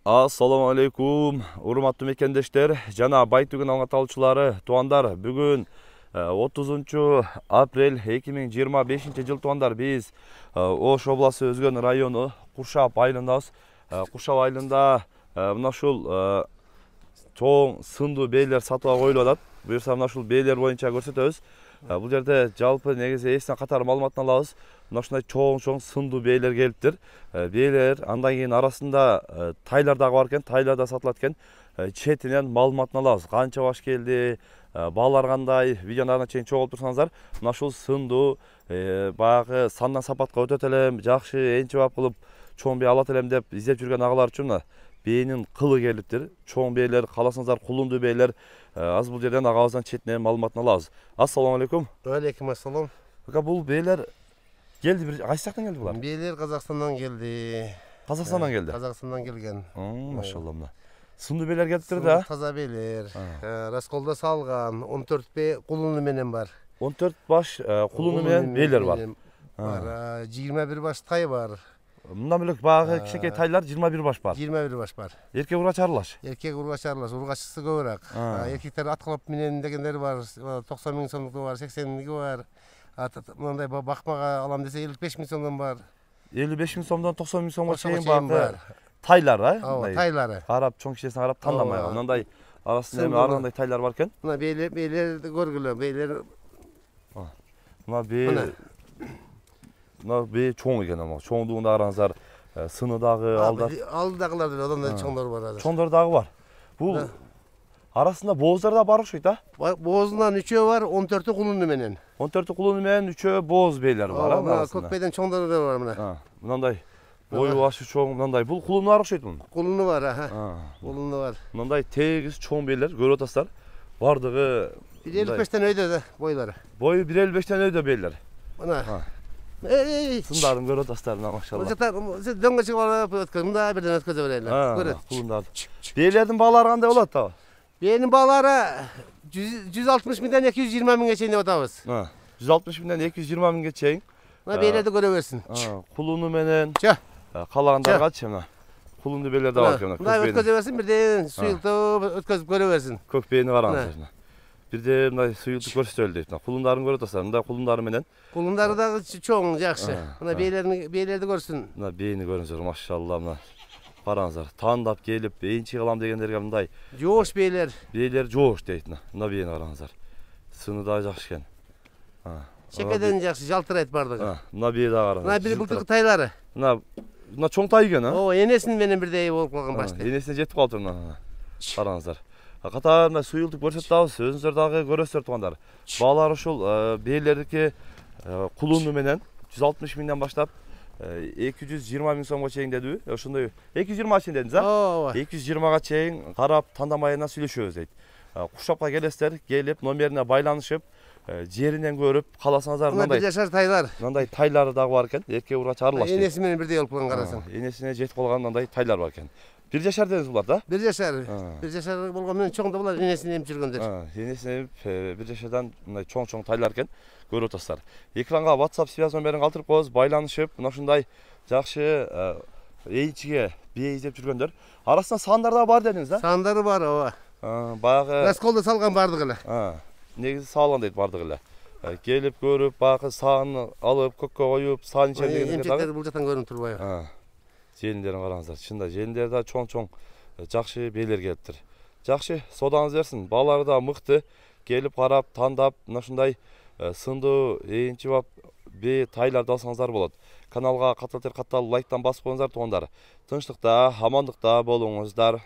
Assalamu алейкум, урматтуу мекендештер, жана Байтүгүн аңаталчылары, туандар, бүгүн 30 апрель 2025 жыл туандар, биз Ош обласы Өзгөн району Куршап айылындабыз. Куршап айылында мына ушул чоң сындуу бээлер сатууга коюлуп атат. Буюрса мына ушул бээлер боюнча көрсөтөбүз. Бул жерде жалпы негизи эстен катар маалыматын алабыз. Мына ушундай чоң сындуу бээлер келиптир. Бээлер андан кийин арасында тайлар дагы бар экен, тайлар да сатылат экен. Четинен маалыматын алабыз. Канча баш келди, баалар кандай, видеону ана чейин чогулуп турсаңыздар, мына ушул сындуу баягы сандан сапатка өтөт элем, жакшы энчи бап кылып чоң бээ алат элем деп издеп жүргөн агалар үчүн бээнин кылы келиптир. Чоң бээлер, кааласаңыздар кулундуу бээлер. Аз бул жерден агабыздан четинен маалыматын алабыз. Ассаламу алейкум. Алейкум ассалам. Бул бээлер келди, бир кайсы жактан келди булар? Бээлер Казакстандан келди. Казакстандан келди. Казакстандан келген. Машалла мына. Сындуу бээлер келиптир да. Таза бээлер. Расколдо салган 14 бээ кулуну менен бар. 14 баш кулуну менен бээлер бар. Бар. 21 баш тай бар. Мындан бөлөк багы кичинекей тайлар 21 баш бар. 21 баш бар. Эркек ургач аралаш. Эркек ургач аралаш, ургачысы көбүрөөк. Эркектер ат кылып менен дегендер бар. 90 миң сомдугу бар, 80 миңи бар. Мындай бакмага алам десе 55 миң сомдон бар. 55 миң сомдон 90 миң сомго чейин бар. Тайлар, Ооба, тайлары. Карап чоң кичесине карап тандамай. Мындай арасында эми ар кандай тайлар бар экен. Мына бээлерди көргүлө, бээлер. Мына бээ мына бээ чоң экен, ама чоңдугунда караңыздар, сыны дагы алдыдагылар одан да чоңдор бар. Чоңдор дагы бар. Бул арасында бооздар да бар окшойт, Боозунан 3өө бар, 14-ü кулуну менен. 14 кулуну менен 3өө бооз бээлер бар, Мына көк бээден чоңдор да бар мына. Мындай бою башы чоң, мындай. Бул кулунуар окшойт мун. Кулуну бар, Кулуну бар. Мындай тегиз чоң бээлер көрүп атасыздар. Бардыгы 1.55-тен өйдө да бойлары. Бою 1.55-тен өйдө бээлер. Мына. Сындарын көрүп атасыздар, мына машалла. Дөңгө чыгып алып өткөн, мында бирден өткөзө берели. Көрөт. Кулундарды. Бээлердин баалары кандай болот та? Бээнин баалары 160 миңден 220 миңге чейин деп атабыз. 160 миңден 220 миңге чейин. Мына бээлерди көрө берсин. Кулуну менен калагандаргачы мына. Кулундуу бээлер да бар экен мына. Мына өткөзө берсин, бирден суюлтуп өткөзүп көрө берсин. Көк бээни караңыздар. Бирде мындай суюлтуп көрсөтөлү дейт. Кулундарын көрүп атасыздар. Мындай кулундары менен. Кулундары дагы чоң, жакшы. Мына бээлерди көрсүн. Мына бээни көрүңүздөр, машалла мына. Караңыздар, тандап келип, энчи кылам дегендерге мындай жоош бээлер. Бээлер жоош дейт. Мына бээни караңыздар. Сыны да жакшы экен. Чекеден жакшы, жалтырайт бардыгы. Мына бээ да караңыздар. Мына бир былтыркы тайлары. Мына чоң тай экен, Ооба, энесин менен бирдей болуп калган башты. Энесине жетип калыптыр мына. Караңыздар. Катар мына суюлтуп көрсөтөбүз, өзүңүздөр дагы көрөсүздөр тугандар. Баалар ушул бээлердики кулуну менен 160 миңден баштап 220 миң сомго чейин дедиби? Ошондой 220 чейин дедиңиз, Ооба. 220га чейин карап тандамайына сүйлөшөбүз дейт. Куршапка келесиздер, келип номерине байланышып, жеринен көрүп, кааласаңыздар мындай 1 жашар тайлар. Мындай тайлары дагы бар экен. Эркек ургач аралаш. Энеси менен бирдей болуп калган карасаң. Энесине жетип калган мындай тайлар бар экен. 1 жашар дедиңиз булар да? 1 жашар. 1 жашар болгон менен чоң да булар энесин эмип жүргөндөр. Энесин эмип 1 жашардан мындай чоң тайлар экен. Көрүп атасыздар. Экранга WhatsApp связь номерин калтырып коебуз, байланышып, мына ушундай жакшы энчиге бээ издеп жүргөндөр. Арасында сандар да бар дедиңиз да? Сандары бар, ооба. Баягы Расколдо салган бардыгы эле. Негизи салган дейт бардыгы эле. Келип көрүп, баягы сааны алып, көккө коюп, саан ичем дегендер дагы. Эмчектер бул жактан көрүнүп турбайбы? Желиндерин караңыздар. Чында желиндер да чоң жакшы бээлер келиптир. Жакшы, содаңыз берсин. Баалары да мыкты. Келип карап, тандап, мына ушундай сындуу энчи бап бээ тайларды алсаңыздар болот. Каналга катталып лайктан басып коюңуздар тугандар. Тынчтыкта, амандыкта болуңуздар.